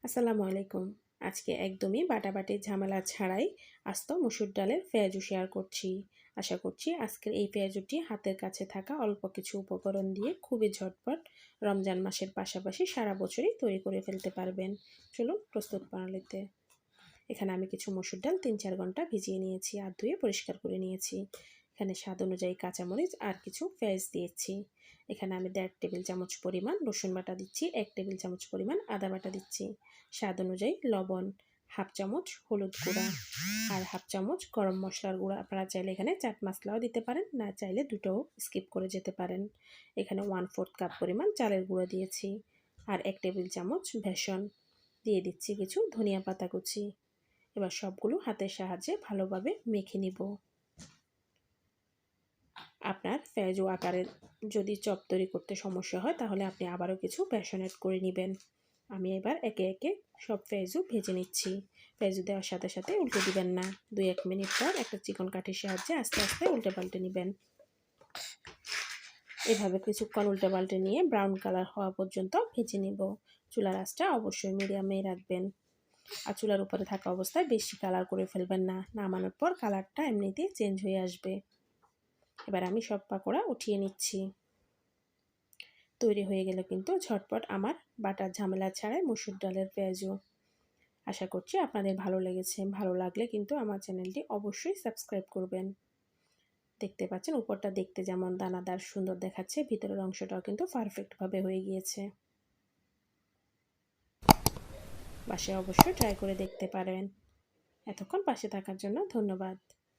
আসসালামু আলাইকুম। আজকে একদমই বাটাবাটির ঝামেলা ছাড়াই আস্ত মসুর ডালের পেঁয়াজু শেয়ার করছি। আশা করছি আজকের এই পেঁয়াজুটি হাতের কাছে থাকা অল্প কিছু উপকরণ দিয়ে খুবই ঝটপট রমজান মাসের পাশাপাশি সারা বছরই তৈরি করে ফেলতে পারবেন। চলুন প্রস্তুত প্রণালীতে। এখানে আমি কিছু মসুর ডাল ৩-৪ ঘন্টা ভিজিয়ে নিয়েছি আর ধুয়ে পরিষ্কার করে নিয়েছি। এখানে স্বাদ অনুযায়ী কাঁচামরিচ আর কিছু পেঁয়াজ দিয়েছি। এখানে আমি ১.৫ টেবিল চামচ পরিমাণ রসুন বাটা দিচ্ছি, ১ টেবিল চামচ পরিমাণ আদা বাটা দিচ্ছি, স্বাদ অনুযায়ী লবণ, হাফ চামচ হলুদ গুঁড়া আর হাফ চামচ গরম মশলার গুঁড়া। আপনারা চাইলে এখানে চাট মশলাও দিতে পারেন, না চাইলে দুটোও স্কিপ করে যেতে পারেন। এখানে 1/4 কাপ পরিমাণ চালের গুঁড়ো দিয়েছি আর ১ টেবিল চামচ বেসন দিয়ে দিচ্ছি, কিছু ধনিয়া পাতা কুচি। এবার সবগুলো হাতের সাহায্যে ভালোভাবে মেখে নিব। আপনার পেঁয়াজু আকারের যদি চপ তৈরি করতে সমস্যা হয় তাহলে আপনি আবারও কিছু বেসন অ্যাড করে নেবেন। আমি এবার একে একে সব পেঁয়াজু ভেজে নিচ্ছি। পেঁয়াজু দেওয়ার সাথে সাথে উল্টে দিবেন না। ২-১ মিনিট পর একটা চিকন কাঠির সাহায্যে আস্তে আস্তে উল্টে পাল্টে নেবেন। এভাবে কিছুক্ষণ উল্টে পাল্টে নিয়ে ব্রাউন কালার হওয়া পর্যন্ত ভেজে নিব। চুলার আঁচটা অবশ্যই মিডিয়ামে রাখবেন আর চুলার উপরে থাকা অবস্থায় বেশি কালার করে ফেলবেন না, নামানোর পর কালারটা এমনিতেই চেঞ্জ হয়ে আসবে। এবার আমি সব পাকোড়া উঠিয়ে নিচ্ছি। তৈরি হয়ে গেল কিন্তু ঝটপট আমার বাটার ঝামেলা ছাড়াই মসুর ডালের পেঁয়াজু। আশা করছি আপনাদের ভালো লেগেছে। ভালো লাগলে কিন্তু আমার চ্যানেলটি অবশ্যই সাবস্ক্রাইব করবেন। দেখতে পাচ্ছেন উপরটা দেখতে যেমন দানাদার সুন্দর দেখাচ্ছে, ভিতরের অংশটাও কিন্তু পারফেক্টভাবে হয়ে গিয়েছে। বাসায় অবশ্যই ট্রাই করে দেখতে পারেন। এতক্ষণ পাশে থাকার জন্য ধন্যবাদ।